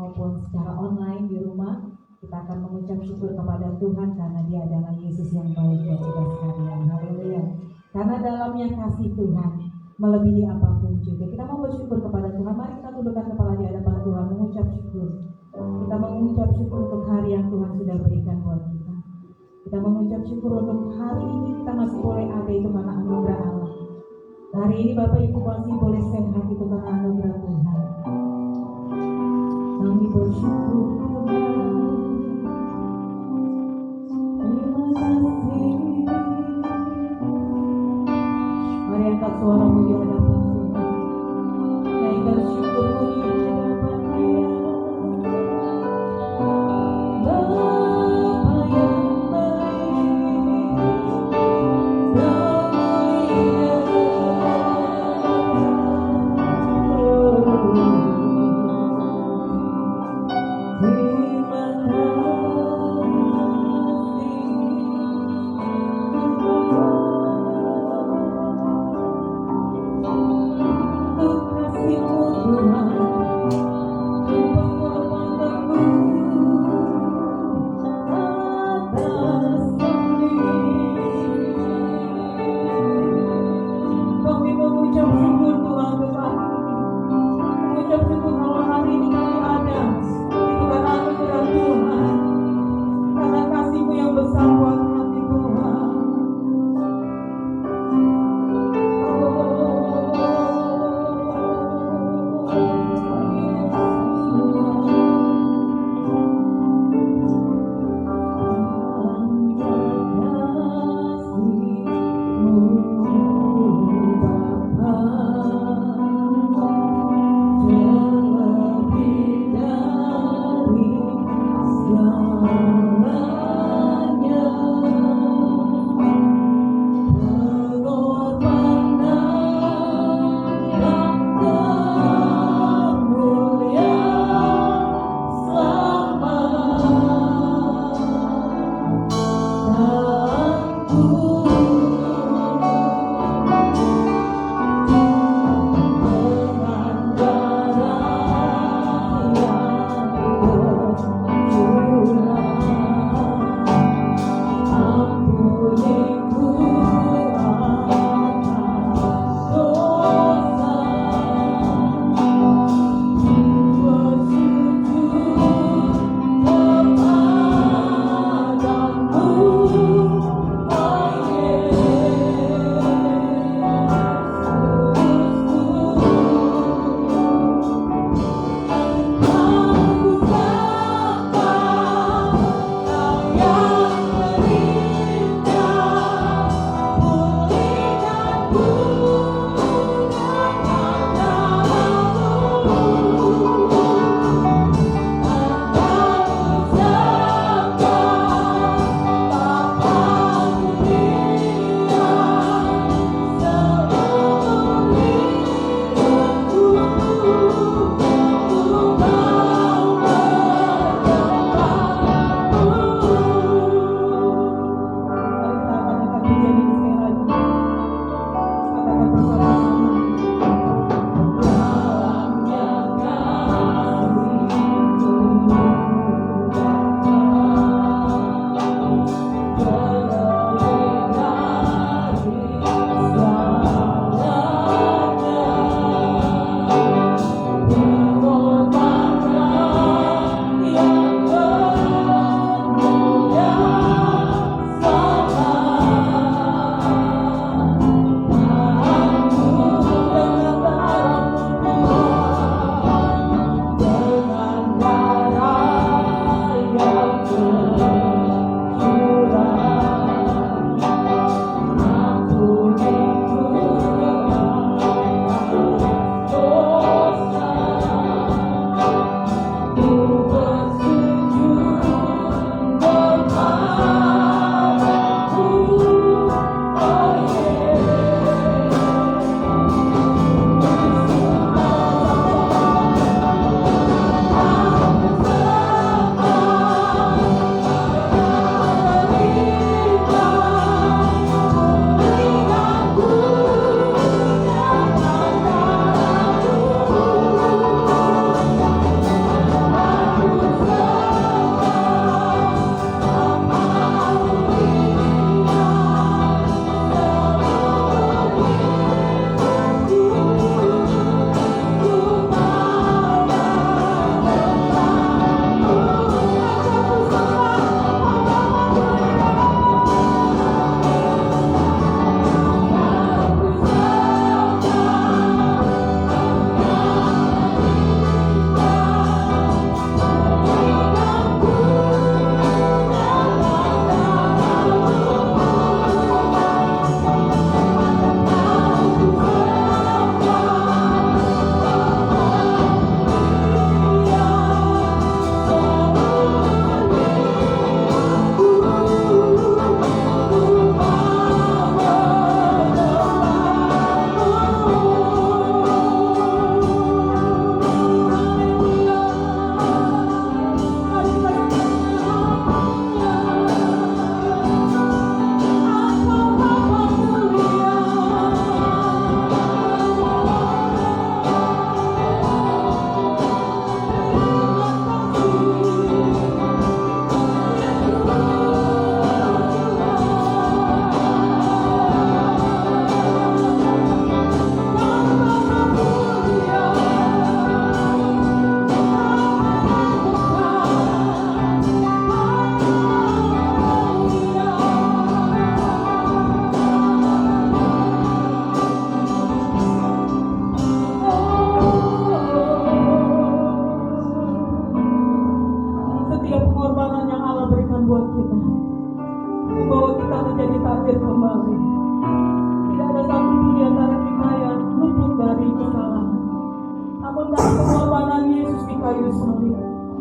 maupun secara online di rumah, kita akan mengucap syukur kepada Tuhan karena Dia adalah Yesus yang baik buat kita sekalian. Haleluya. Karena dalamnya kasih Tuhan melebihi apapun juga. Kita mau bersyukur kepada Tuhan. Mari kita tundukkan kepala di hadapan Tuhan, mengucap syukur. Kita mengucap syukur untuk hari yang Tuhan sudah berikan buat kita. Kita mengucap syukur untuk hari ini kita masih boleh ada, itu karena anugerah Allah. Hari ini Bapak Ibu masih boleh sehat, itu karena anugerah Tuhan. Kami bersyukur Tuhan. Terima kasih. Mari angkat suaramu di hadapan Tuhan. Naikkan syukurmu di hadapan Dia. Bapa yang baik dan mulia. Terima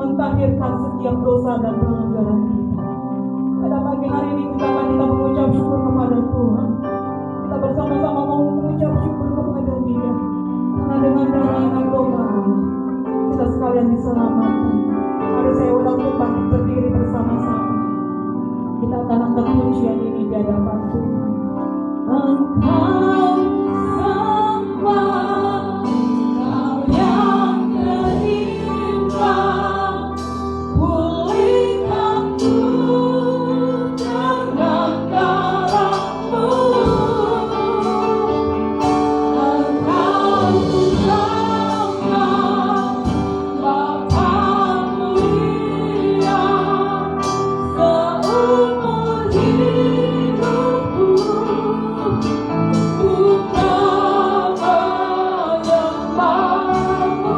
mentahirkan setiap dosa dan pelanggaran kita. Pada pagi hari ini kita mengucap syukur kepada Tuhan. Kita bersama-sama mau mengucap syukur kepada Dia, karena dengan darah anak domba Allah kita sekalian diselamatkan. Mari saya ulang untuk bangkit berdiri bersama-sama. Kita akan angkat pujian ini di hadapan Tuhan. Engkau sembah, Kau yang beriman, pulihkanku dengan darah-Mu. Engkau sembah, Bapa mulia, seumur hidupku ku kan menyembah-Mu.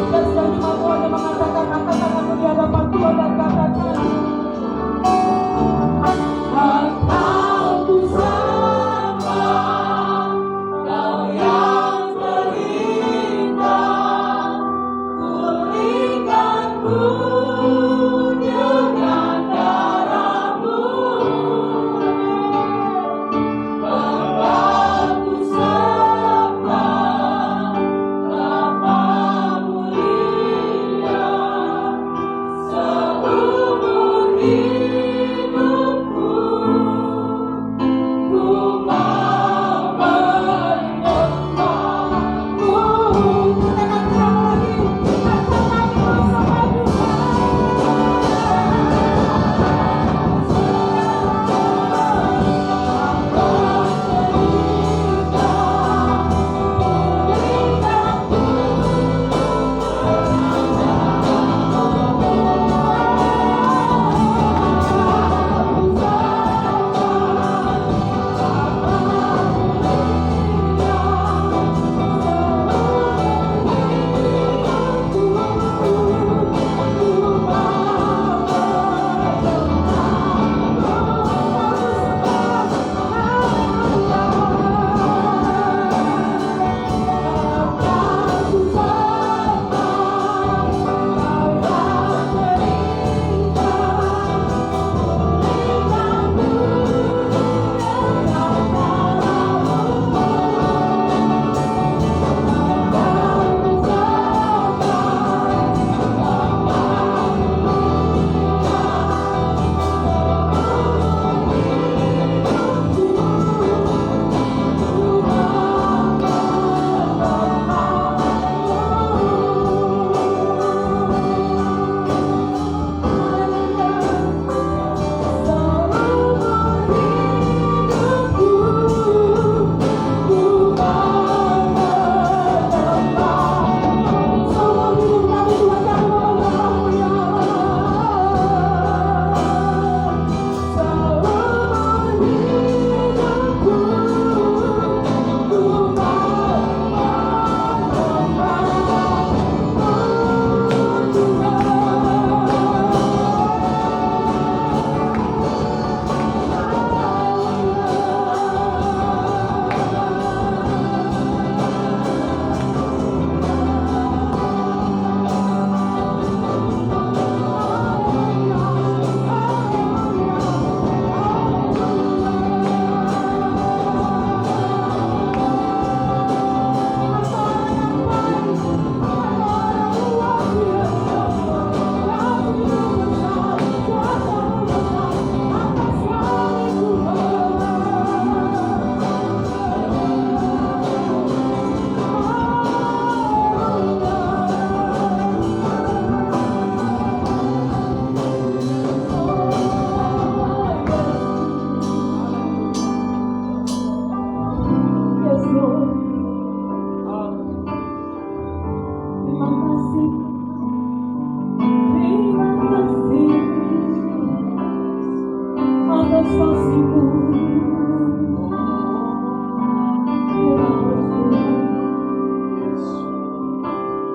Dan sudah dimampuannya mengatakan, angkat tanganmu di hadapan Tuhan dan katakan, Engkau ku sembah, Kau yang beriman, pulihkanku dengan darah-Mu. Bapa ku sembah, Bapa mulia, seumur hidupku ku mau menyembah-Mu. Katakan lagi, katakan bersama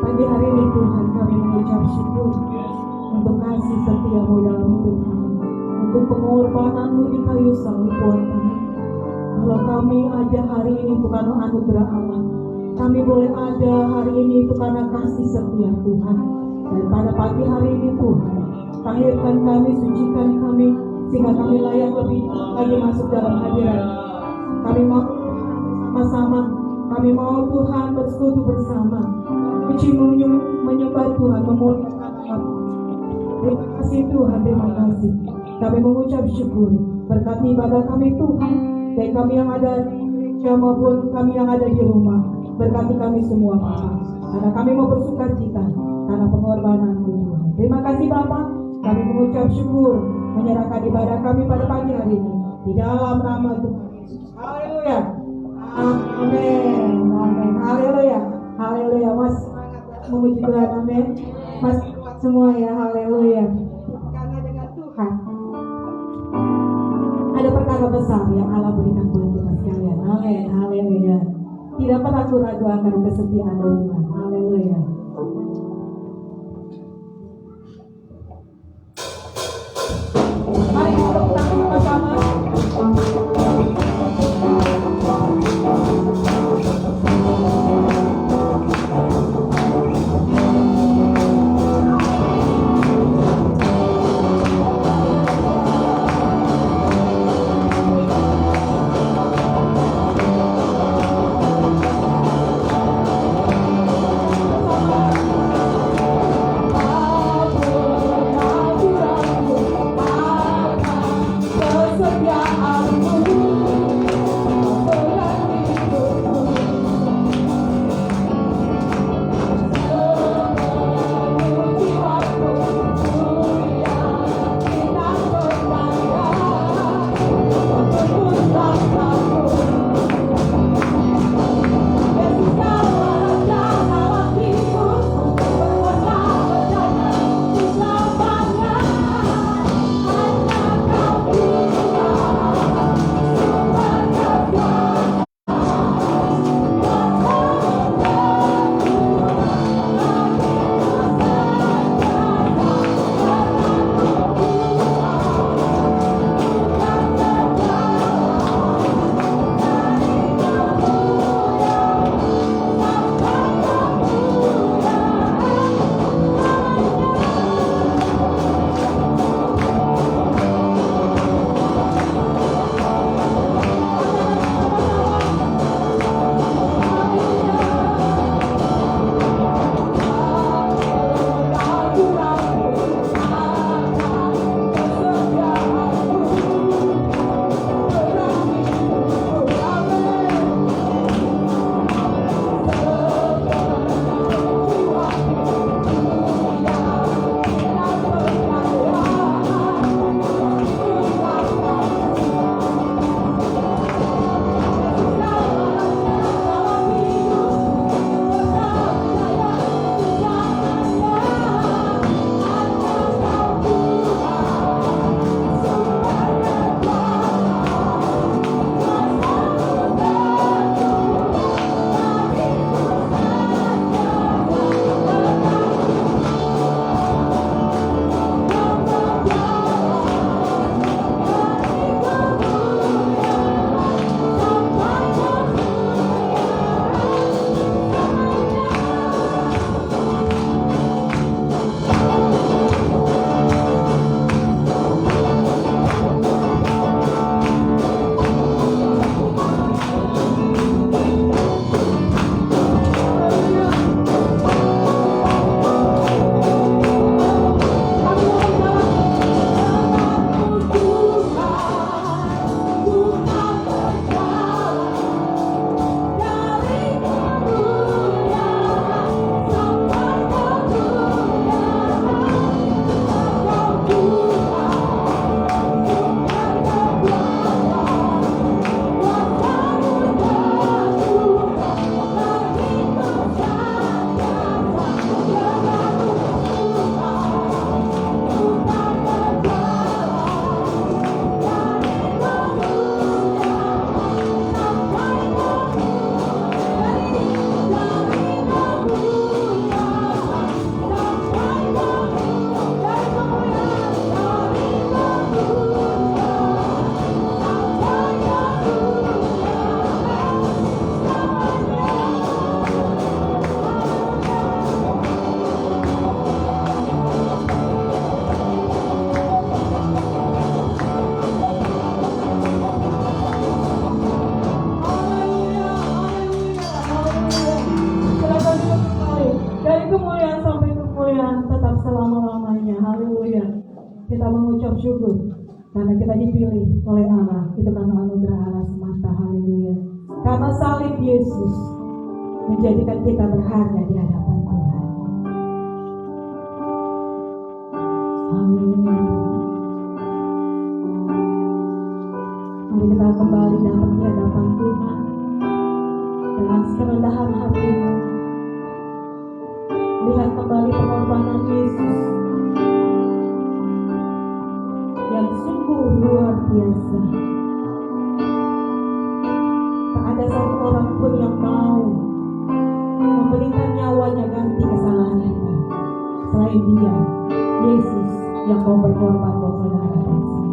Pagi hari ini Tuhan kami mengucap syukur untuk kasih setia-Mu dalam hidup kami, untuk pengorbanan-Mu di kayu salib Tuhan kami. Kalau kami ada hari ini itu karena anugerah Allah, kami boleh ada hari ini itu karena kasih setia Tuhan. Dan pada pagi hari ini Tuhan, tahirkan kami, sucikan kami, sehingga kami layak lebih lagi masuk dalam hadirat. Kami mau bersama-sama, kami mau Tuhan bersekutu bersama, puji menyembah Tuhan, memuliakan nama. Terima kasih Tuhan, terima kasih. Kami mengucap syukur, berkati ibadah kami Tuhan, baik kami yang ada di gereja maupun kami yang ada di rumah. Berkati kami semua Bapa, karena kami mau bersuka cita karena pengorbanan-Mu Tuhan. Terima kasih Bapa, kami mengucap syukur, menyerahkan ibadah kami pada pagi hari ini di dalam nama Tuhan Yesus. Haleluya. Amin. Amin. Haleluya. Haleluya. Mas memuji Tuhan. Amin. Mas semua ya. Haleluya. Karena dengan Tuhan ada perkara besar yang Allah berikan buat kita sekalian. Amin. Haleluya. Tidak pernah ragu akan kesetiaan Tuhan. Haleluya. Mari kita tepuk tangan bersama. Bersama mengucap syukur karena kita dipilih oleh Allah. Itu karena anugerah Allah semata. Haleluya. Karena salib Yesus menjadikan kita berharga di hadapan Tuhan. Haleluya. Mari kita kembali datang di hadapan Tuhan dengan kerendahan hatimu. Lihat kembali pengorbanan Yesus yang sungguh luar biasa. Tak ada satu orang pun yang mau memberikan nyawanya ganti kesalahan kita selain Dia, Yesus, yang mau berkorban buat saudara dan saya.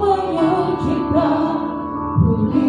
Menyucikan budi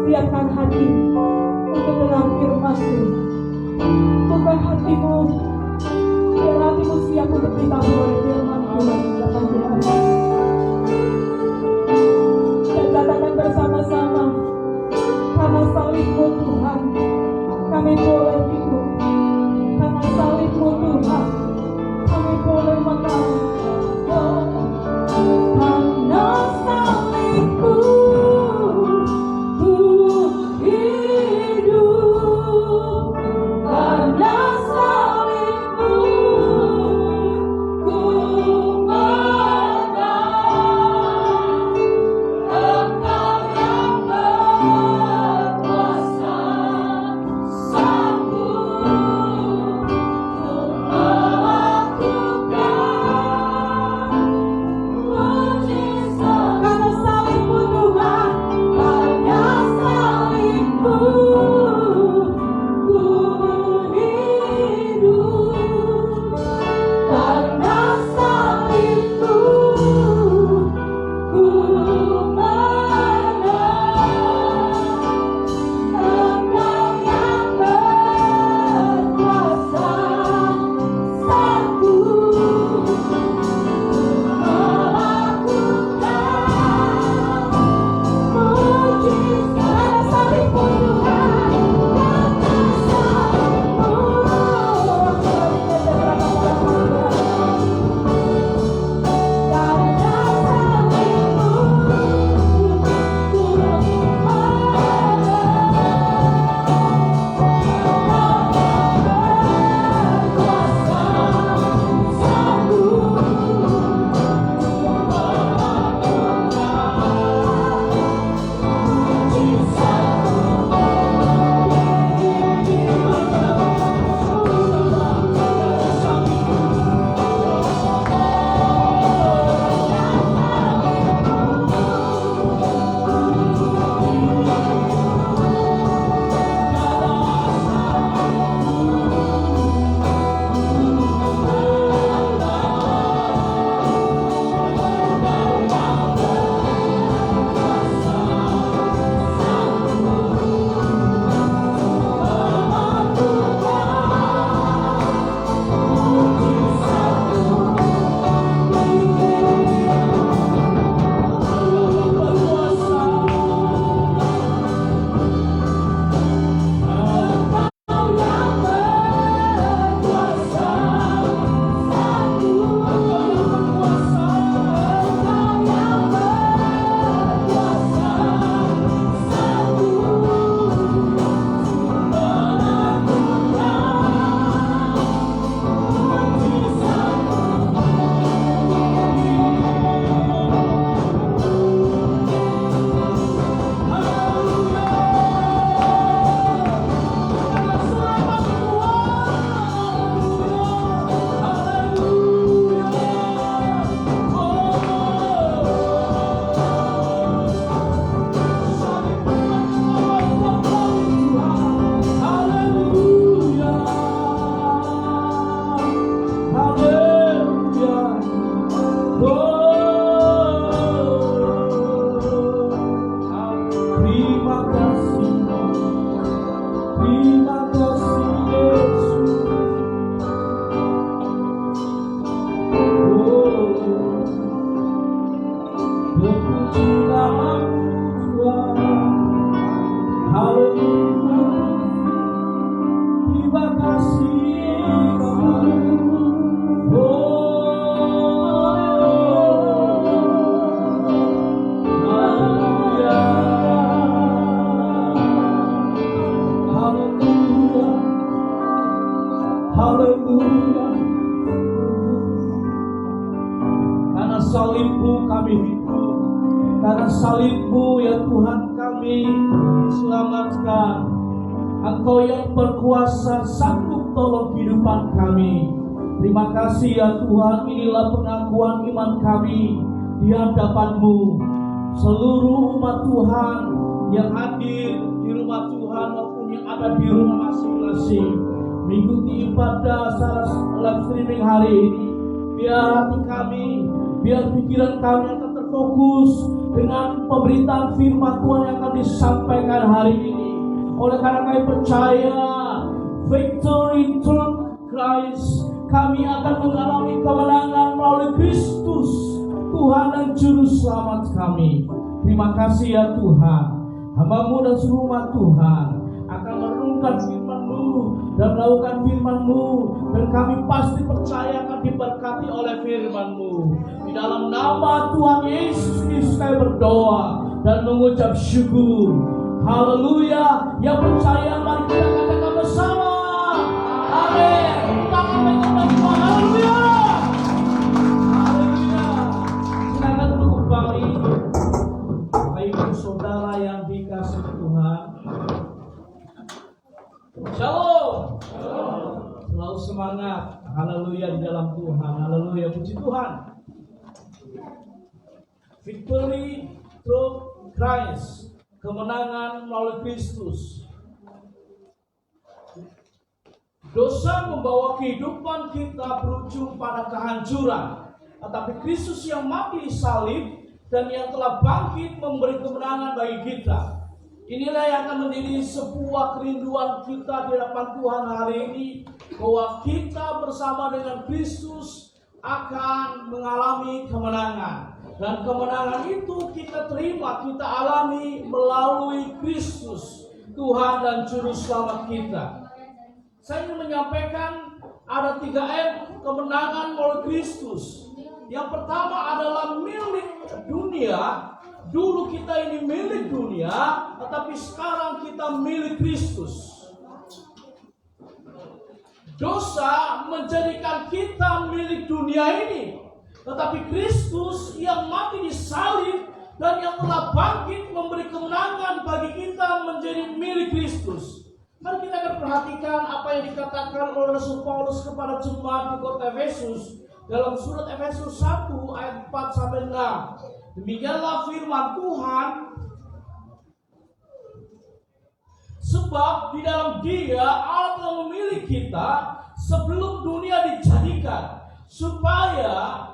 sediakan hati untuk dengar firman-Mu. Buka hatimu, biar hatimu siap untuk ditabuh oleh firman Tuhan. Dan katakan bersama-sama, karena salib-Mu Tuhan, kami boleh hidup. Karena salib-Mu Tuhan, kami boleh menang. Karena salib-Mu ku hidup. Karena salib-Mu ku menang. Engkau yang berkuasa, sanggup untuk melakukan mujizat. Karena salib-Mu Tuhan, karena salib-Mu ku hidup. Karena salib-Mu ku menang. Engkau yang berkuasa, sanggup Haleluya. Karena salib-Mu kami hidup. Karena salib-Mu ya Tuhan kami diselamatkan. Engkau yang berkuasa sanggup tolong kehidupan kami. Terima kasih ya Tuhan, inilah pengakuan iman kami di hadapan-Mu. Seluruh umat Tuhan yang hadir di rumah Tuhan maupun yang ada di rumah masing-masing mengikuti ibadah secara live streaming hari ini. Biar hati kami, biar pikiran kami yang berfokus dengan pemberitaan firman Tuhan yang akan disampaikan hari ini. Oleh karena kami percaya victory through Christ, kami akan mengalami kemenangan melalui Kristus, Tuhan dan Juru Selamat kami. Terima kasih ya Tuhan. Hamba-Mu dan seluruh umat Tuhan akan merenungkan firman-Mu dan melakukan firman-Mu, dan kami pasti percaya akan diberkati oleh firman-Mu. Di dalam nama Tuhan Yesus Kristus kami berdoa dan mengucap syukur. Haleluya. Yang percaya mari kita katakan bersama. Amin. Haleluya. Haleluya. Silakan duduk kembali. Bapak Ibu Saudara yang dikasihi Tuhan. Shalom. Selalu semangat. Haleluya di dalam Tuhan. Haleluya, puji Tuhan. Victory through Christ. Kemenangan melalui Kristus. Dosa membawa kehidupan kita berujung pada kehancuran, tetapi Kristus yang mati di salib dan yang telah bangkit memberi kemenangan bagi kita. Inilah yang akan menjadi sebuah kerinduan kita di hadapan Tuhan hari ini, bahwa kita bersama dengan Kristus akan mengalami kemenangan. Dan kemenangan itu kita terima, kita alami melalui Kristus, Tuhan dan Juru Selamat kita. Saya ingin menyampaikan ada 3 kemenangan melalui Kristus. Yang pertama adalah milik dunia. Dulu kita ini milik dunia, tetapi sekarang kita milik Kristus. Dosa menjadikan kita milik dunia ini, tetapi Kristus yang mati di salib dan yang telah bangkit memberi kemenangan bagi kita menjadi milik Kristus. Mari kita akan perhatikan apa yang dikatakan oleh Rasul Paulus kepada jemaat di kota Efesus dalam surat Efesus 1 ayat 4-6. Demikianlah firman Tuhan, sebab di dalam Dia Allah telah memilih kita sebelum dunia dijadikan, supaya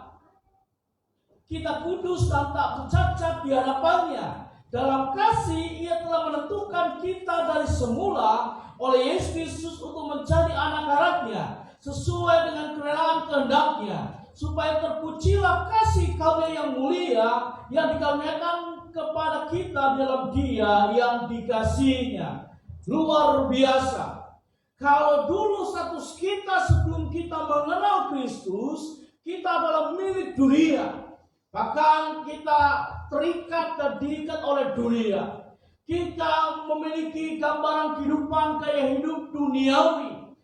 kita kudus dan tak bercacat di hadapannya. Dalam kasih Ia telah menentukan kita dari semula oleh Yesus Kristus untuk menjadi anak-anaknya sesuai dengan kerelaan kehendak-Nya, supaya terpujilah kasih karunia yang mulia yang dikaruniakan kepada kita dalam Dia yang dikasihinya. Luar biasa. Kalau dulu status kita sebelum kita mengenal Kristus, kita adalah milik dunia. Bahkan kita terikat dan diikat oleh dunia. Kita memiliki gambaran kehidupan gaya hidup duniawi.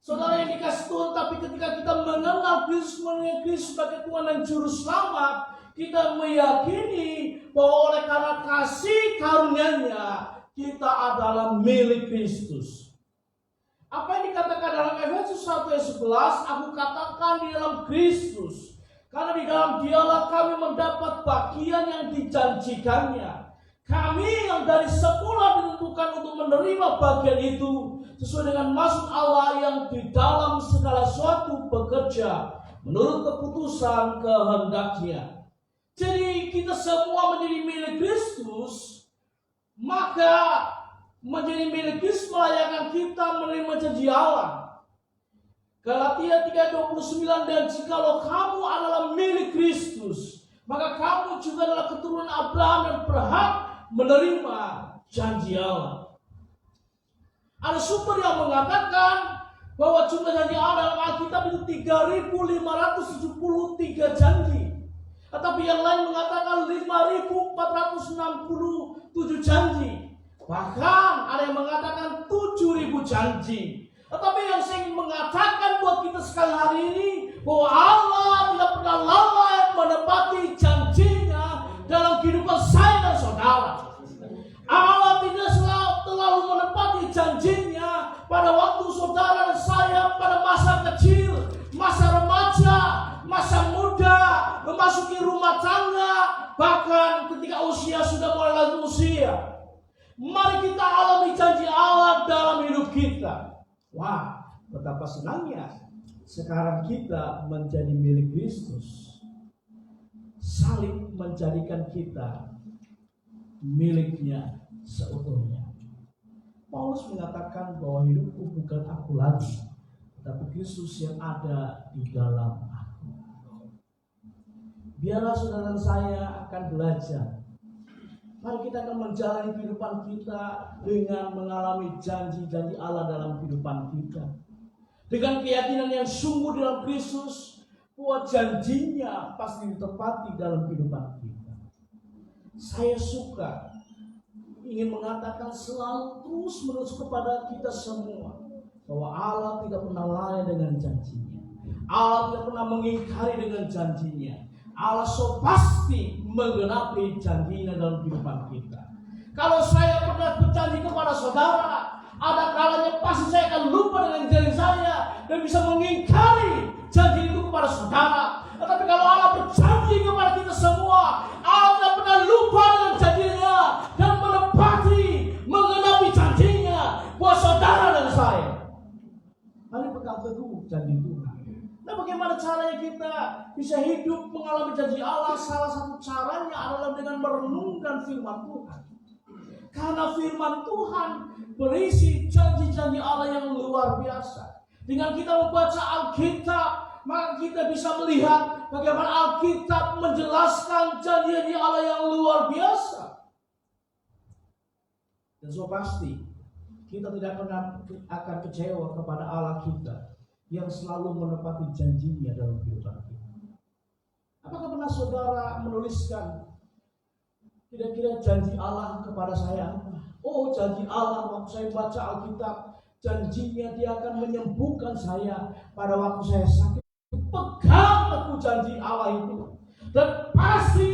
Saudara yang dikasih Tuhan, tapi ketika kita mengenal Kristus sebagai Tuhan dan Juru Selamat, kita meyakini bahwa oleh karena kasih karunia-Nya, kita adalah milik Kristus. Apa yang dikatakan dalam Efesus 1 ayat 11, aku katakan di dalam Kristus, karena di dalam Dialah kami mendapat bagian yang dijanjikannya. Kami yang dari semula ditentukan untuk menerima bagian itu sesuai dengan maksud Allah yang di dalam segala sesuatu bekerja menurut keputusan kehendak-Nya. Jadi kita semua menjadi milik Kristus, maka menjadi milik Kristus melayakan kita menerima janji Allah. Galatia 3:29, dan jikalau kamu adalah milik Kristus, maka kamu juga adalah keturunan Abraham dan berhak menerima janji Allah. Ada sumber yang mengatakan bahwa jumlah janji Allah dalam Alkitab itu 3.573 janji. Tetapi yang lain mengatakan 5.467 janji. Bahkan ada yang mengatakan 7.000 janji. Tetapi yang saya ingin mengatakan buat kita sekali hari ini, bahwa Allah tidak pernah lalai menepati janjinya dalam kehidupan saya dan saudara. Allah tidak terlalu menepati janjinya pada waktu saudara dan saya pada masa kecil, masa remaja, masa muda, memasuki rumah tangga, bahkan ketika usia sudah mulai lanjut usia. Mari kita alami janji Allah dalam hidup kita. Wah, betapa senangnya sekarang kita menjadi milik Kristus. salib menjadikan kita miliknya seutuhnya. Paulus mengatakan bahwa hidupku bukan aku lagi, tapi Kristus yang ada di dalam aku. Biarlah saudara saya akan belajar. Mari kita akan menjalani kehidupan kita dengan mengalami janji-janji Allah dalam kehidupan kita. Dengan keyakinan yang sungguh dalam Kristus, bahwa janjinya pasti ditepati dalam kehidupan kita. Saya suka ingin mengatakan selalu terus-menerus kepada kita semua bahwa Allah tidak pernah lalai dengan janjinya. Allah tidak pernah mengingkari dengan janjinya. Allah so pasti menggenapi janjinya dalam kehidupan kita. Kalau saya pernah berjanji kepada saudara, ada kalanya pasti saya akan lupa dengan janji saya dan bisa mengingkari janji itu kepada saudara. Tetapi kalau Allah berjanji kepada kita semua, Allah tidak pernah lupa dengan janjinya dan menepati, menggenapi janjinya buat saudara dan saya. Mari pegang teguh janji Tuhan. Nah, bagaimana caranya kita bisa hidup mengalami janji Allah? Salah satu caranya adalah dengan merenungkan firman Tuhan. Karena firman Tuhan berisi janji-janji Allah yang luar biasa. Dengan kita membaca Alkitab, maka kita bisa melihat bagaimana Alkitab menjelaskan janji-janji Allah yang luar biasa. Dan so pasti kita tidak akan kecewa kepada Allah kita yang selalu menepati janjinya dalam kehidupan kita. Apakah pernah saudara menuliskan kira-kira janji Allah kepada saya? Oh, janji Allah waktu saya baca Alkitab, janjinya Dia akan menyembuhkan saya pada waktu saya sakit. Pegang teguh janji Allah itu. Dan pasti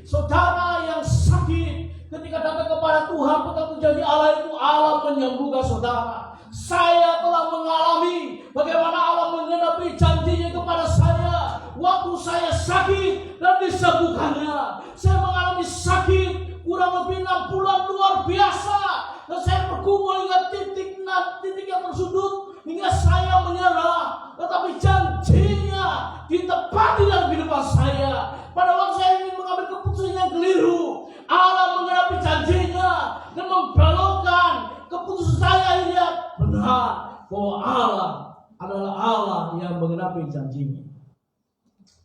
saudara yang sakit ketika datang kepada Tuhan, pegang janji Allah itu, Allah menyembuhkan saudara. Saya telah mengalami bagaimana Allah menggenapi janjinya kepada saya waktu saya sakit dan disembuhkannya. Saya mengalami sakit kurang lebih 6 bulan luar biasa, dan saya bergumul hingga titik yang tersudut hingga saya menyerah. Tetapi janjinya ditepati dalam kehidupan saya. Pada waktu saya ingin mengambil keputusan yang keliru, Allah menggenapi janjinya dan membelokkan keputusan saya ini benar bahwa Allah adalah Allah yang menggenapi janjinya.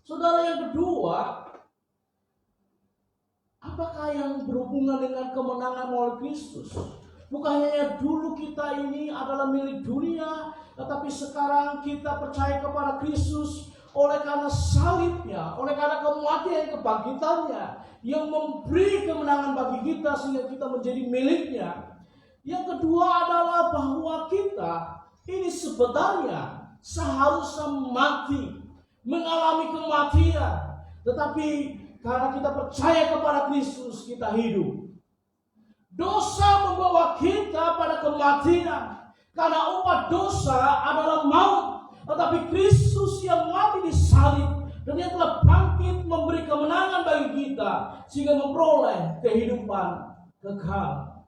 Saudara, yang kedua, apakah yang berhubungan dengan kemenangan oleh Kristus? Bukan hanya dulu kita ini adalah milik dunia, tetapi sekarang kita percaya kepada Kristus oleh karena salibnya, oleh karena kematian kebangkitannya yang memberi kemenangan bagi kita sehingga kita menjadi miliknya. Yang kedua adalah bahwa kita ini sebenarnya seharusnya mati, mengalami kematian, tetapi karena kita percaya kepada Kristus, kita hidup. Dosa membawa kita pada kematian, karena upah dosa adalah maut. Tetapi Kristus yang mati di salib dan Dia telah bangkit memberi kemenangan bagi kita sehingga memperoleh kehidupan kekal.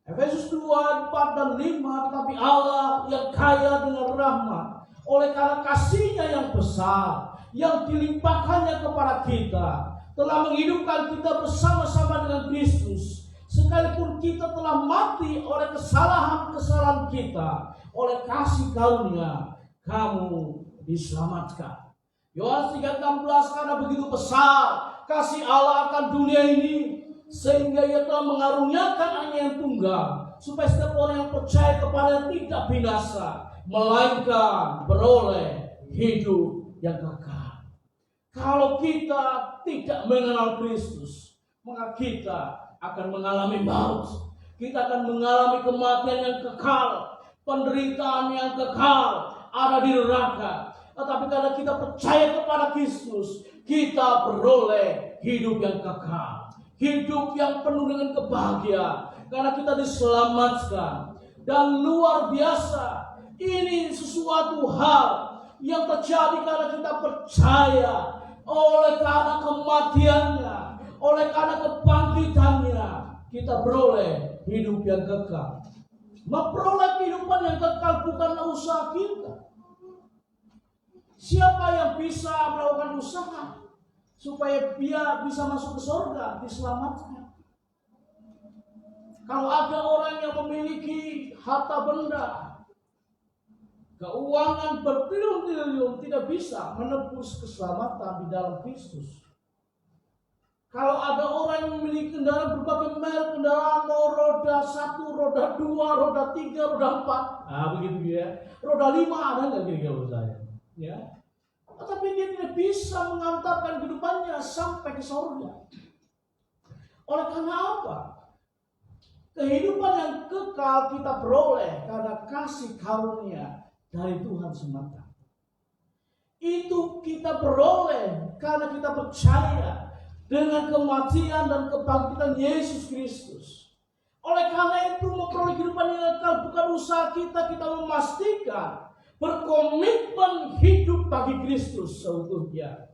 Efesus 2, 4 dan 5, tetapi Allah yang kaya dengan rahmat oleh karena kasih-Nya yang besar yang dilimpahkannya kepada kita, telah menghidupkan kita bersama-sama dengan Kristus, sekalipun kita telah mati oleh kesalahan-kesalahan kita, oleh kasih karunia kamu diselamatkan. Yohanes 3:16, karena begitu besar kasih Allah akan dunia ini, sehingga Ia telah mengaruniakan Anaknya yang tunggal, supaya setiap orang yang percaya kepada tidak binasa, melainkan beroleh hidup yang kekal. Kalau kita tidak mengenal Kristus, maka kita akan mengalami maut. Kita akan mengalami kematian yang kekal, penderitaan yang kekal, ada di neraka. Tetapi karena kita percaya kepada Kristus, kita beroleh hidup yang kekal, hidup yang penuh dengan kebahagiaan, karena kita diselamatkan. Dan luar biasa, ini sesuatu hal yang terjadi karena kita percaya. Oleh karena kematiannya, oleh karena kebangkitannya, kita beroleh hidup yang kekal. Memperoleh kehidupan yang kekal bukanlah usaha kita. Siapa yang bisa melakukan usaha? supaya dia bisa masuk ke surga, diselamatkan. Kalau ada orang yang memiliki harta benda, keuangan bertriliun-triliun, tidak bisa menebus keselamatan di dalam Kristus. Kalau ada orang yang memiliki kendaraan berbagai merek, kendaraan mau roda 1, roda 2, roda 3, roda 4, begitu ya. Roda 5 ada nggak kira-kira menurut saya? Ya. Tetapi dia tidak bisa mengantarkan kehidupannya sampai ke surga. Oleh karena apa? Kehidupan yang kekal kita peroleh karena kasih karunia dari Tuhan semata. Itu kita peroleh karena kita percaya dengan kematian dan kebangkitan Yesus Kristus. Oleh karena itu memperoleh kehidupan yang kekal bukan usaha kita memastikan berkomitmen hidup bagi Kristus seutuhnya.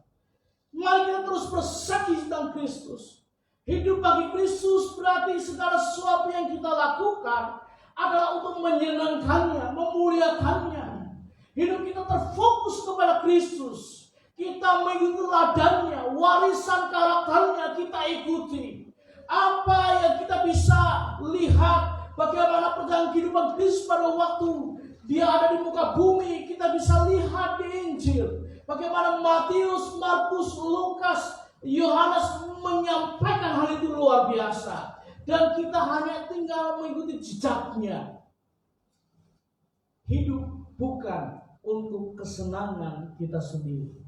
Mari kita terus bersaksi tentang Kristus. Hidup bagi Kristus berarti segala sesuatu yang kita lakukan adalah untuk menyenangkannya, memuliakannya. Hidup kita terfokus kepada Kristus. Kita mengikuti teladannya, warisan karakternya kita ikuti. Apa yang kita bisa lihat, bagaimana perjalanan kehidupan Kristus pada waktu dia ada di muka bumi, kita bisa lihat di Injil. Bagaimana Matius, Markus, Lukas, Yohanes menyampaikan hal itu luar biasa. Dan kita hanya tinggal mengikuti jejaknya. Hidup bukan untuk kesenangan kita sendiri.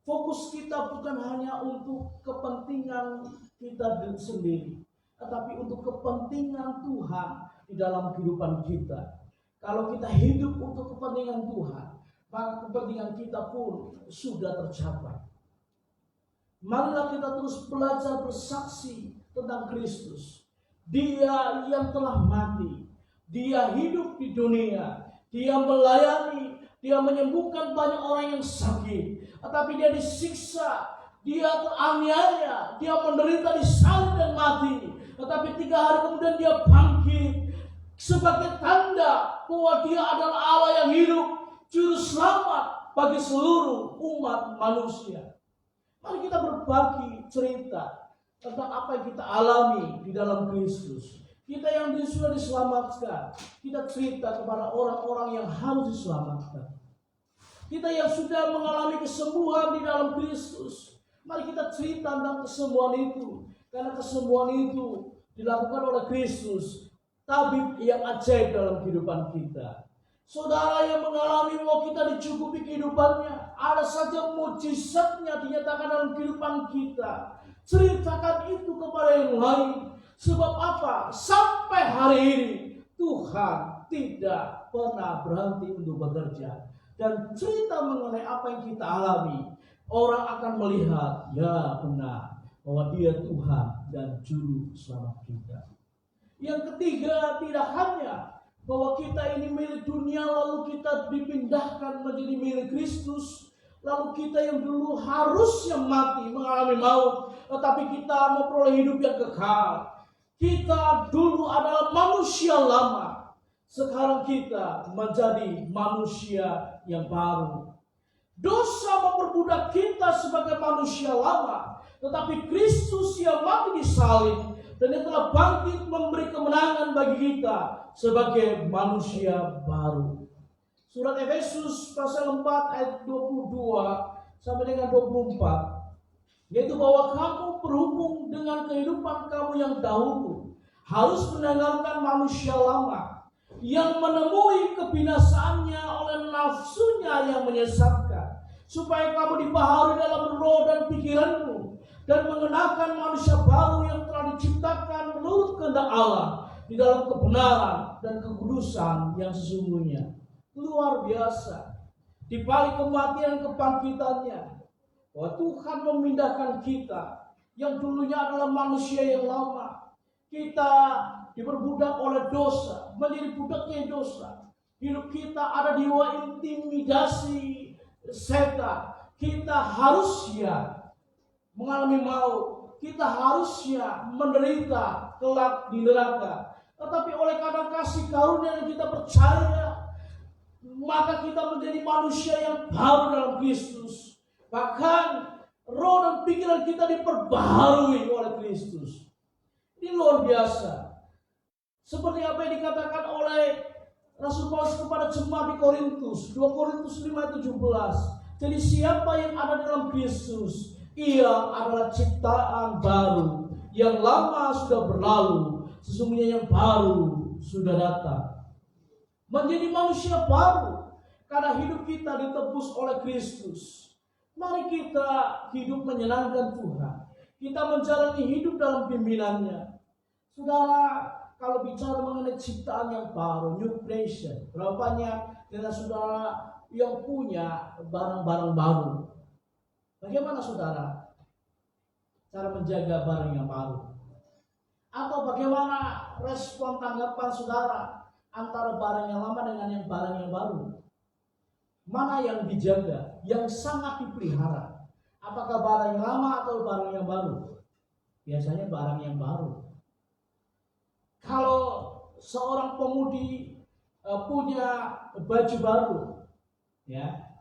Fokus kita bukan hanya untuk kepentingan kita sendiri, tetapi untuk kepentingan Tuhan di dalam kehidupan kita. Kalau kita hidup untuk kepentingan Tuhan, maka kepentingan kita pun sudah tercapai. Marilah kita terus belajar bersaksi tentang Kristus. Dia yang telah mati, dia hidup di dunia, dia melayani, dia menyembuhkan banyak orang yang sakit. Tetapi dia disiksa, dia teraniaya, dia menderita, disalib dan mati. Tetapi 3 hari kemudian dia bangkit sebagai tanda bahwa dia adalah Allah yang hidup, juru selamat bagi seluruh umat manusia. Mari kita berbagi cerita tentang apa yang kita alami di dalam Kristus. Kita yang sudah diselamatkan, kita cerita kepada orang-orang yang harus diselamatkan. Kita yang sudah mengalami kesembuhan di dalam Kristus, mari kita cerita tentang kesembuhan itu. Karena kesembuhan itu dilakukan oleh Kristus, tabib yang ajaib dalam kehidupan kita. Saudara yang mengalami bahwa kita dicukupi kehidupannya, ada saja mujizatnya dinyatakan dalam kehidupan kita. Ceritakan itu kepada yang lain. Sebab apa? Sampai hari ini Tuhan tidak pernah berhenti untuk bekerja. Dan cerita mengenai apa yang kita alami, orang akan melihat, ya benar, bahwa dia Tuhan dan juru selamat kita. Yang ketiga, tidak hanya bahwa kita ini milik dunia, lalu kita dipindahkan menjadi milik Kristus. Lalu kita yang dulu harusnya mati, mengalami maut, tetapi kita memperoleh hidup yang kekal. Kita dulu adalah manusia lama, sekarang kita menjadi manusia yang baru. Dosa memperbudak kita sebagai manusia lama, tetapi Kristus yang mati di salib dan yang telah bangkit memberi kemenangan bagi kita sebagai manusia baru. Surat Efesus pasal 4 ayat 22 sampai dengan 24, yaitu bahwa kamu berhubung dengan kehidupan kamu yang dahulu harus mendengarkan manusia lama yang menemui kebinasaannya oleh nafsunya yang menyesatkan, supaya kamu dibaharui dalam roh dan pikiranmu dan mengenakan manusia baru yang telah diciptakan menurut kehendak Allah di dalam kebenaran dan kekudusan yang sesungguhnya. Luar biasa. Di balik kematian kebangkitannya, bahwa Tuhan memindahkan kita yang dulunya adalah manusia yang lama. Kita diperbudak oleh dosa, menjadi budaknya dosa. Hidup kita ada di bawah intimidasi setan. Kita harusnya mengalami maut, kita harusnya menderita kelak di neraka. Tetapi oleh karena kasih karunia yang kita percaya, maka kita menjadi manusia yang baru dalam Kristus. Bahkan Roh dan pikiran kita diperbaharui oleh Kristus. Ini luar biasa. Seperti apa yang dikatakan oleh Rasul Paulus kepada jemaat di Korintus, 2 Korintus 5:17. Jadi siapa yang ada dalam Kristus, ia adalah ciptaan baru. Yang lama sudah berlalu, sesungguhnya yang baru sudah datang. Menjadi manusia baru karena hidup kita ditebus oleh Kristus. Mari kita hidup menyenangkan Tuhan. Kita menjalani hidup dalam pimpinannya. Saudara, kalau bicara mengenai ciptaan yang baru, new creation, berapa banyak dengan saudara yang punya barang-barang baru? Bagaimana saudara cara menjaga barang yang baru? Atau bagaimana respon tanggapan saudara antara barang yang lama dengan yang barang yang baru? Mana yang dijaga, yang sangat dipelihara? Apakah barang yang lama atau barang yang baru? Biasanya barang yang baru. Kalau seorang pemudi punya baju baru, ya,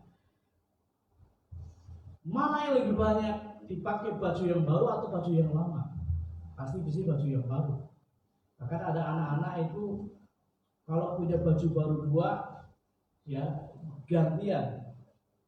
mana yang lebih banyak dipakai, baju yang baru atau baju yang lama? Pasti bisa baju yang baru. Bahkan ada anak-anak itu kalau punya baju baru 2, ya, gantian.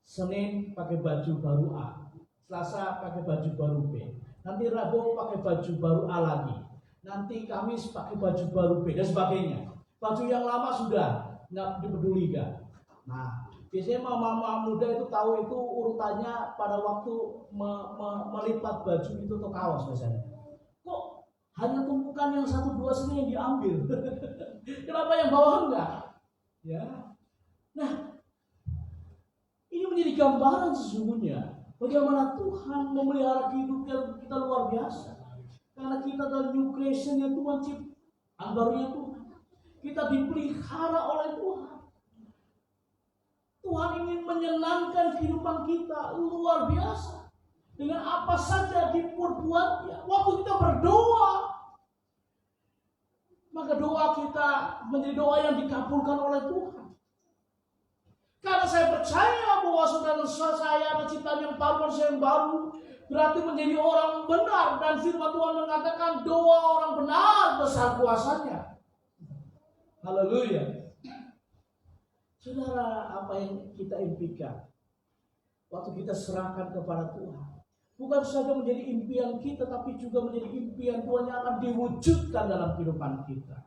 Senin pakai baju baru A, Selasa pakai baju baru B, nanti Rabu pakai baju baru A lagi, nanti Kamis pakai baju baru B, dan sebagainya. Baju yang lama sudah nggak dipedulikan. Nah, biasanya mama muda itu tahu itu urutannya pada waktu melipat baju itu atau kaos biasanya. Kok hanya tumpukan yang 1, 2 sini yang diambil? Kenapa yang bawah enggak? Ya. Nah, ini menjadi gambaran sesungguhnya bagaimana Tuhan memelihara kehidupan kita luar biasa. Karena kita adalah new creation yang Tuhan ciptakan barunya Tuhan. Kita dipelihara oleh Tuhan. Tuhan ingin menyenangkan kehidupan kita luar biasa. Dengan apa saja diperbuatnya. Waktu kita berdoa, maka doa kita menjadi doa yang dikabulkan oleh Tuhan. Karena saya percaya bahwa saudara saya adalah ciptaan yang baru, manusia yang baru, berarti menjadi orang benar. Dan firman Tuhan mengatakan doa orang benar besar kuasanya. Haleluya. Saudara, apa yang kita impikan waktu kita serahkan kepada Tuhan, bukan saja menjadi impian kita, tapi juga menjadi impian Tuhan yang akan diwujudkan dalam kehidupan kita.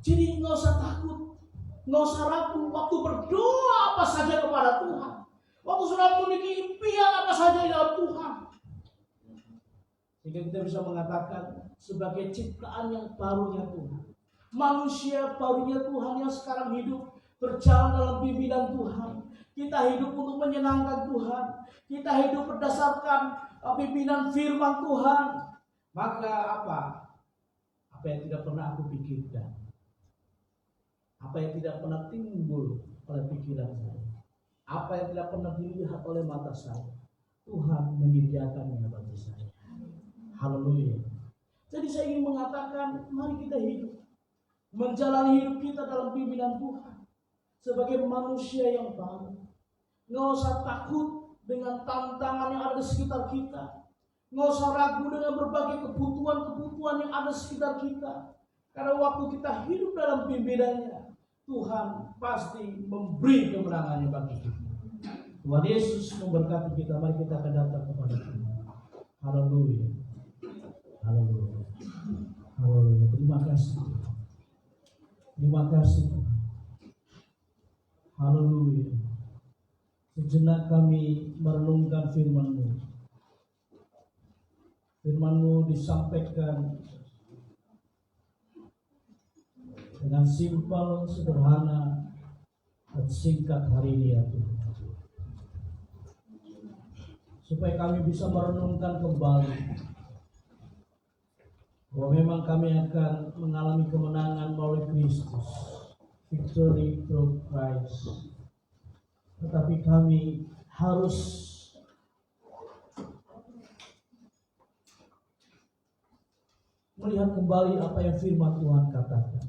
Jadi nggak usah takut, nggak usah ragu waktu berdoa apa saja kepada Tuhan. Waktu sudah memiliki impian apa saja di dalam Tuhan, sehingga kita bisa mengatakan sebagai ciptaan yang barunya Tuhan, manusia barunya Tuhan yang sekarang hidup berjalan dalam pimpinan Tuhan. Kita hidup untuk menyenangkan Tuhan. Kita hidup berdasarkan pimpinan firman Tuhan. Maka apa? Apa yang tidak pernah aku pikirkan, apa yang tidak pernah timbul oleh pikiran saya, apa yang tidak pernah dilihat oleh mata saya, Tuhan menyediakannya bagi saya. Haleluya. Jadi saya ingin mengatakan, mari kita hidup, menjalani hidup kita dalam pimpinan Tuhan sebagai manusia yang baru. Nggak usah takut dengan tantangan yang ada di sekitar kita. Nggak usah ragu dengan berbagai kebutuhan-kebutuhan yang ada di sekitar kita. Karena waktu kita hidup dalam pimpinannya, Tuhan pasti memberi kemenangannya bagi kita. Tuhan Yesus memberkati kita. Mari kita akan datang kepada Tuhan. Haleluya. Haleluya. Haleluya. Terima kasih. Terima kasih. Haleluya. Sejenak kami merenungkan firman-Mu. Firman-Mu disampaikan dengan simpel, sederhana, dan singkat hari ini ya Tuhan. Supaya kami bisa merenungkan kembali bahwa memang kami akan mengalami kemenangan melalui Kristus, victory through Christ. Tetapi kami harus melihat kembali apa yang firman Tuhan katakan,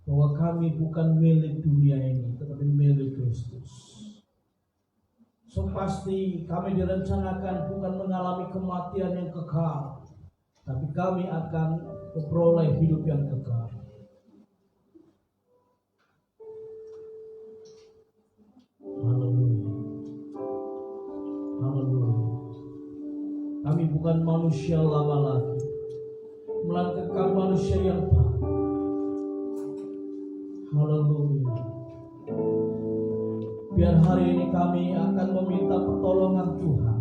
bahwa kami bukan milik dunia ini, tetapi milik Kristus. So pasti kami direncanakan bukan mengalami kematian yang kekal, tapi kami akan memperoleh hidup yang kekal. Haleluya. Haleluya. Kami bukan manusia lama lagi, melainkan kami manusia yang baru. Haleluya. Biar hari ini kami akan meminta pertolongan Tuhan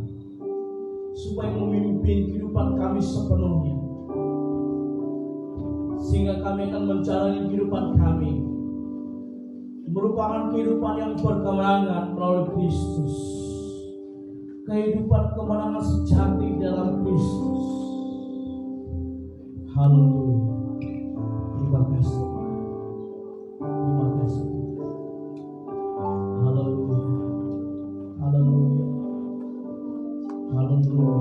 supaya memimpin kehidupan kami sepenuhnya, sehingga kami akan menjalani kehidupan kami merupakan kehidupan yang berkemenangan melalui Kristus, kehidupan kemenangan sejati dalam Kristus. Haleluya. Terima kasih. Terima kasih. Haleluya. Haleluya. Haleluya.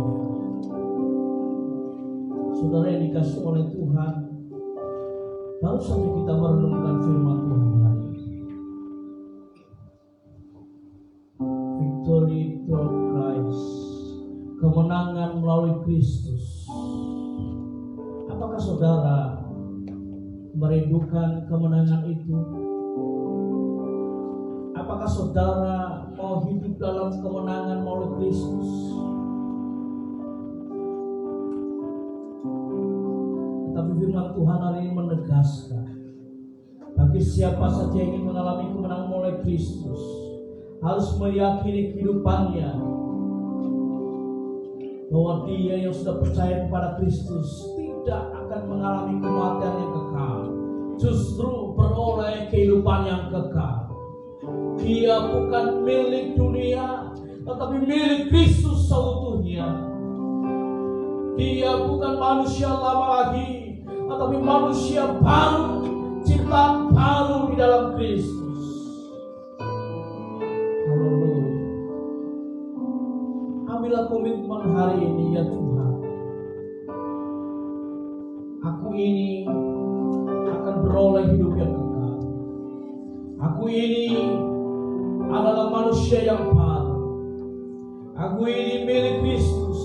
Saudara yang dikasih oleh Tuhan, baru saja kita merenungkan firman Tuhan hari ini. Victory through Christ, kemenangan melalui Kristus. Apakah saudara merindukan kemenangan itu? Apakah saudara mau hidup dalam kemenangan melalui Kristus? Tetapi firman Tuhan hari ini menegaskan, bagi siapa saja yang ingin mengalami kemenangan melalui Kristus, harus meyakini kehidupannya bahwa dia yang sudah percaya kepada Kristus tidak akan mengalami kematian yang kekal, justru beroleh kehidupan yang kekal. Dia bukan milik dunia, tetapi milik Kristus seutuhnya. Dia bukan manusia lama lagi, tetapi manusia baru, ciptaan baru di dalam Kristus. Haleluya. Ambillah komitmen hari ini, ya Tuhan. Aku ini akan beroleh hidup yang kekal. Aku ini adalah manusia yang baru. Aku ini milik Kristus.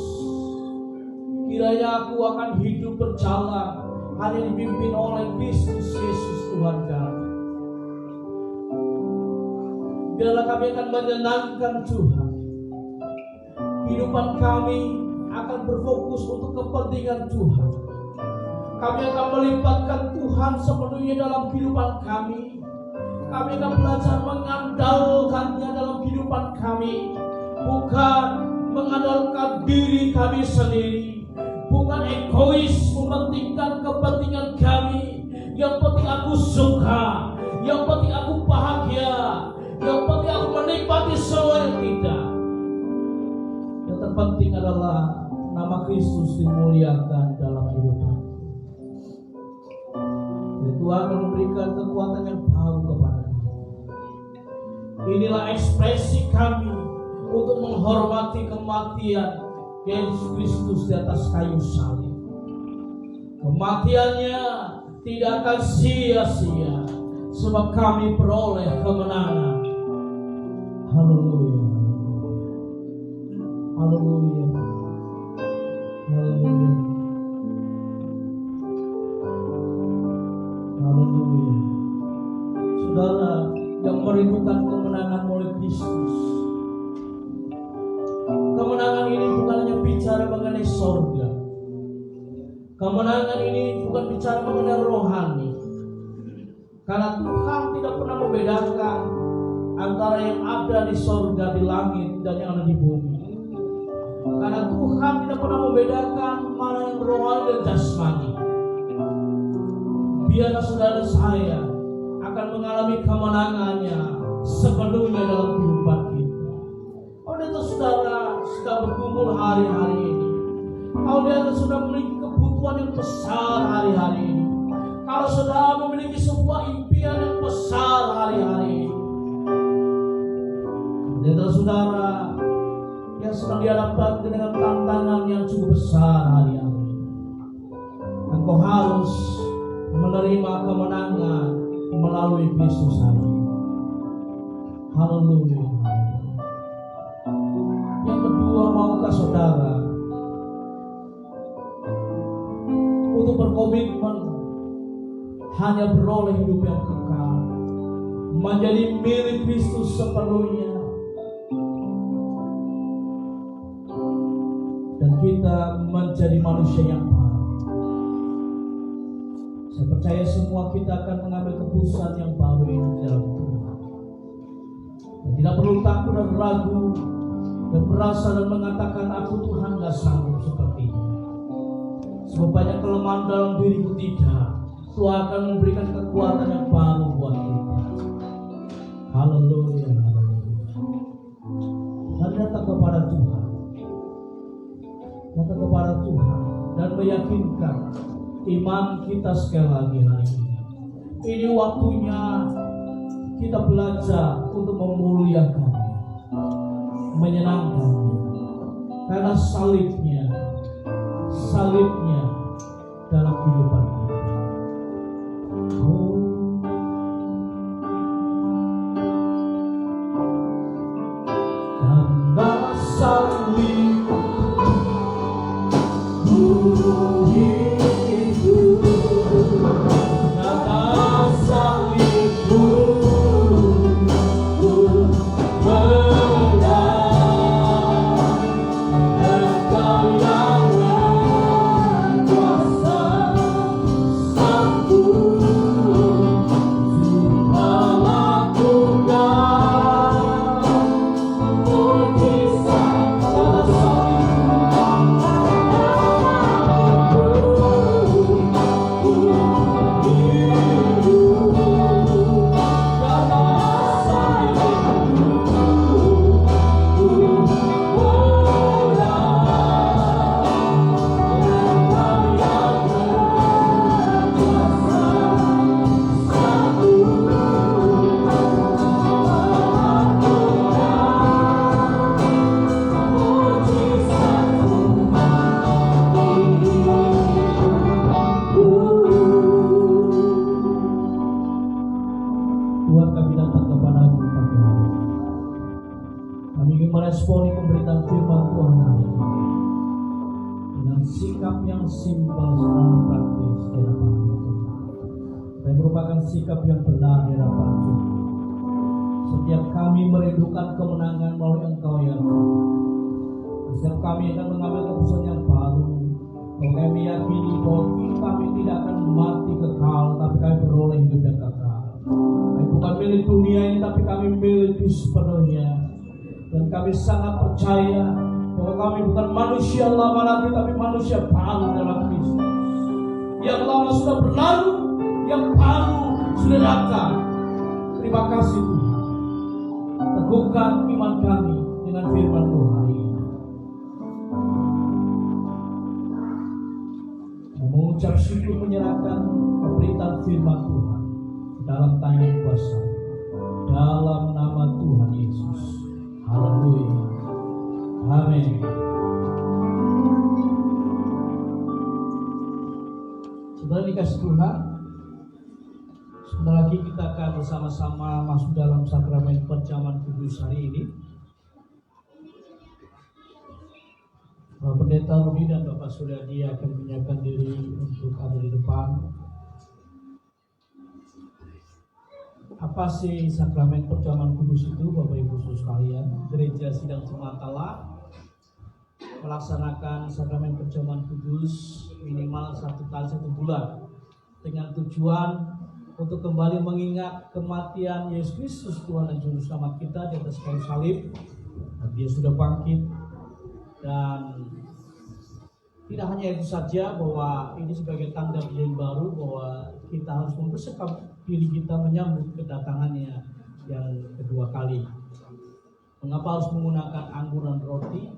Kiranya aku akan hidup berjalan hanya dipimpin oleh Kristus Yesus Tuhan kami. Biarlah kami akan menyenangkan Tuhan. Kehidupan kami akan berfokus untuk kepentingan Tuhan. Kami akan melibatkan Tuhan sepenuhnya dalam kehidupan kami. Kami akan belajar mengandalkannya dalam kehidupan kami, bukan mengandalkan diri kami sendiri, bukan egois mementingkan kepentingan kami. Yang penting aku suka, yang penting aku bahagia, yang penting aku menikmati semua yang tidak. Yang terpenting adalah nama Kristus dimuliakan dalam hidup. Tuhan akan memberikan kekuatan yang baru kepada kami. Inilah ekspresi kami untuk menghormati kematian Yesus Kristus di atas kayu salib. Kematiannya tidak akan sia-sia, sebab kami peroleh kemenangan. Haleluya. Haleluya. Haleluya. Haleluya. Saudara yang merindukan kemenangan oleh Kristus, kemenangan ini bukan hanya bicara mengenai sorga. Kemenangan ini bukan bicara mengenai rohani. Karena Tuhan tidak pernah membedakan antara yang ada di sorga, di langit, dan yang ada di bumi. Karena Tuhan tidak pernah membedakan mana yang rohani dan jasmani. Biarlah saudara saya akan mengalami kemenangannya sepenuhnya dalam kehidupan kita. Kalau itu saudara sudah bergumul hari-hari ini, kalau dia sudah memiliki kebutuhan yang besar hari-hari ini, kalau saudara memiliki sebuah impian yang besar hari-hari ini, dan saudara yang sedang dihadapkan dengan tantangan yang cukup besar hari-hari ini, engkau harus menerima kemenangan melalui Kristus hari ini. Haleluya. saudara untuk berkomitmen hanya beroleh hidup yang kekal, menjadi milik Kristus sepenuhnya, dan kita menjadi manusia yang baru. Saya percaya semua kita akan mengambil keputusan yang baru ini dalam Tuhan. Dan tidak perlu takut dan ragu dan merasa dan mengatakan aku Tuhan gak sanggup seperti ini. Sebab banyak kelemahan dalam diriku, tidak. Tuhan akan memberikan kekuatan yang baru buat kita. Haleluya, haleluya. Dan datang kepada Tuhan. Datang kepada Tuhan dan meyakinkan iman kita sekali lagi hari ini. Ini waktunya kita belajar untuk memuliakan, menyenangkan, karena salibnya dalam kehidupan kita. Karena salib meresponi pemberitaan firman Tuhan hari ini dengan sikap yang simpel dan praktis di hadapan Tuhan. Dan merupakan sikap yang benar di hadapan Tuhan. Setiap kami merindukan kemenangan melalui Engkau ya Tuhan. Setiap kami akan mengambil keputusan yang baru. Kalau kami meyakini bahwa kami tidak akan mati kekal, tapi kami beroleh hidup yang kekal. Kami bukan milik dunia ini, tapi kami milik Kristus sepenuhnya. Dan kami sangat percaya bahwa kami bukan manusia lama lagi, tapi manusia baru dalam Kristus. Yang lama sudah berlalu, yang baru sudah datang. Terima kasih Tuhan. Teguhkan iman kami dengan firman Tuhan hari ini. Mengucap syukur, menyerahkan pemberitaan firman Tuhan dalam tangan kuasa, dalam nama Tuhan Yesus. Haleluya. Amin. Saudara dikasih Tuhan, sebentar lagi kita akan bersama-sama masuk dalam sakramen perjamuan kudus hari ini. Bapak Pendeta Rudi dan Bapak Suryadi akan menyiapkan diri untuk ada di depan. Apa sih sakramen perjamuan kudus itu, Bapak Ibu Saudara sekalian? Gereja Sidang Jemaat melaksanakan sakramen perjamuan kudus minimal 1 kali 1 bulan dengan tujuan untuk kembali mengingat kematian Yesus Kristus, Tuhan dan Juru Selamat kita di atas kayu salib. Dan Dia sudah bangkit, dan tidak hanya itu saja, bahwa ini sebagai tanda perjanjian baru bahwa kita harus mempersiapkan diri kita menyambut kedatangannya yang kedua kali. Mengapa harus menggunakan anggur dan roti?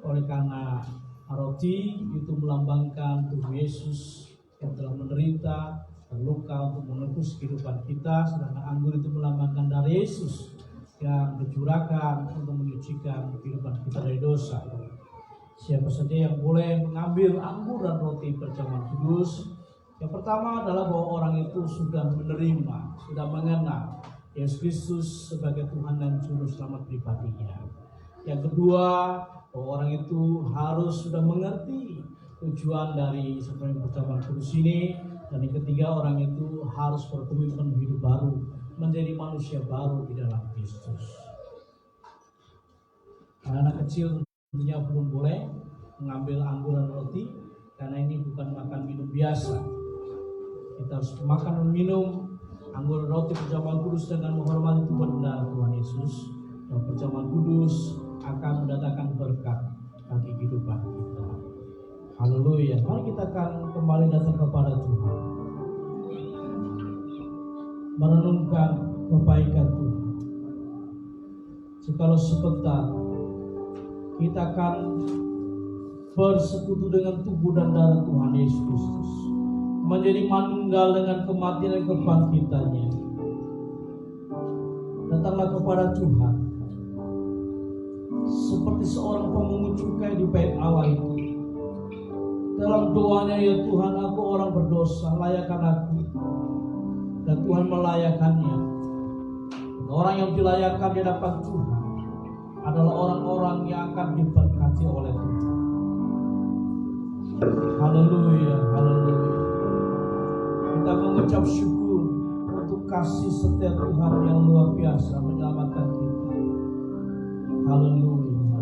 Oleh karena roti itu melambangkan tubuh Yesus yang telah menderita, terluka untuk menebus kehidupan kita, sedangkan anggur itu melambangkan darah Yesus yang dicurahkan untuk menyucikan kehidupan kita dari dosa. Siapa saja yang boleh mengambil anggur dan roti perjamuan kudus? Yang pertama adalah bahwa orang itu sudah menerima, sudah mengenal Yesus Kristus sebagai Tuhan dan Juru Selamat pribadinya. Yang kedua, orang itu harus sudah mengerti tujuan dari sakrament perjamuan kudus ini. Dan yang ketiga, orang itu harus berkomitmen hidup baru, menjadi manusia baru di dalam Kristus. Anak kecil tentunya belum boleh mengambil anggur dan roti, karena ini bukan makan minum biasa. Kita harus makan dan minum anggur dan roti perjamuan kudus dengan menghormati tubuh dan darah Tuhan Yesus. Dan perjamuan kudus akan mendatangkan berkat bagi kehidupan kita. Haleluya. Mari kita akan kembali datang kepada Tuhan, merenungkan kebaikan Tuhan. Sekalau sebentar kita akan bersekutu dengan tubuh dan darah Tuhan Yesus Kristus, menjadi manunggal dengan kematian dan kebangkitannya. Datanglah kepada Tuhan seperti seorang pemungut cukai di bait Allah itu. Dalam doanya, ya Tuhan, aku orang berdosa, layakkan aku. Dan Tuhan melayakkannya. Orang yang dilayakkan di hadapan Tuhan adalah orang-orang yang akan diberkati oleh Tuhan. Haleluya, haleluya. Kita mengucap syukur untuk kasih setia Tuhan yang luar biasa menyelamatkan kita. Haleluya,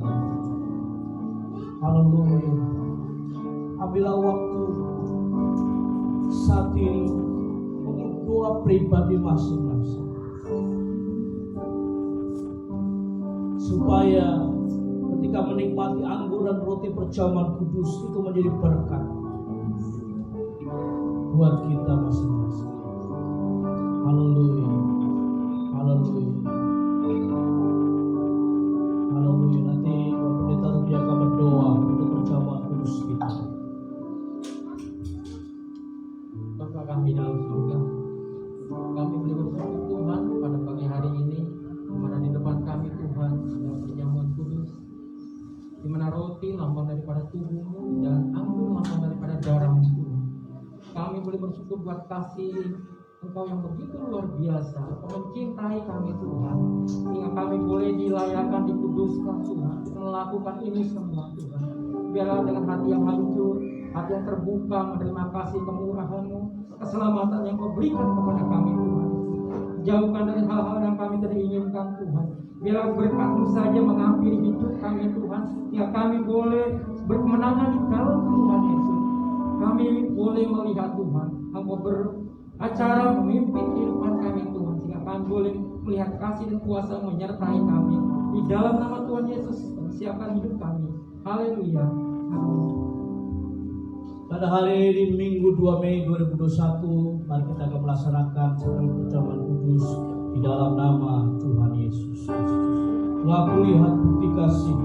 haleluya. Ambillah waktu saat ini untuk doa pribadi masing-masing, supaya ketika menikmati anggur dan roti perjamuan kudus itu menjadi berkat buat kita masing-masing. Haleluya, haleluya, haleluya. Nanti Bapak Pendeta Rudy akan berdoa untuk perjamuan kudus kita. Bapa kami dalam surga, kami boleh bersyukur Tuhan pada pagi hari ini, di mana di depan kami Tuhan ada perjamuan kudus, di mana roti lambang daripada tubuh-Mu dan anggur lambang daripada darah-Mu Tuhan. Kami boleh bersyukur buat kasih Engkau yang begitu luar biasa, Engkau mencintai kami Tuhan, sehingga kami boleh dilayakkan, dikuduskan Tuhan, untuk melakukan ini semua Tuhan. Biarlah dengan hati yang hancur, hati yang terbuka, menerima kasih kemurahan-Mu, keselamatan yang Kau berikan kepada kami Tuhan. Jauhkan dari hal-hal yang kami tidak inginkan Tuhan. Biarlah berkat-Mu saja menghampiri hidup kami Tuhan, sehingga kami boleh berkemenangan di dalam Tuhan Yesus. Kami boleh melihat Tuhan, Engkau beracara memimpin kehidupan kami Tuhan, sehingga kami boleh melihat kasih dan kuasa menyertai kami. Di dalam nama Tuhan Yesus, siapkan hidup kami. Haleluya. Amin. Pada hari ini Minggu 2 Mei 2021, mari kita akan melaksanakan sakrament perjamuan kudus di dalam nama Tuhan Yesus Kristus. Telah kulihat bukti kasih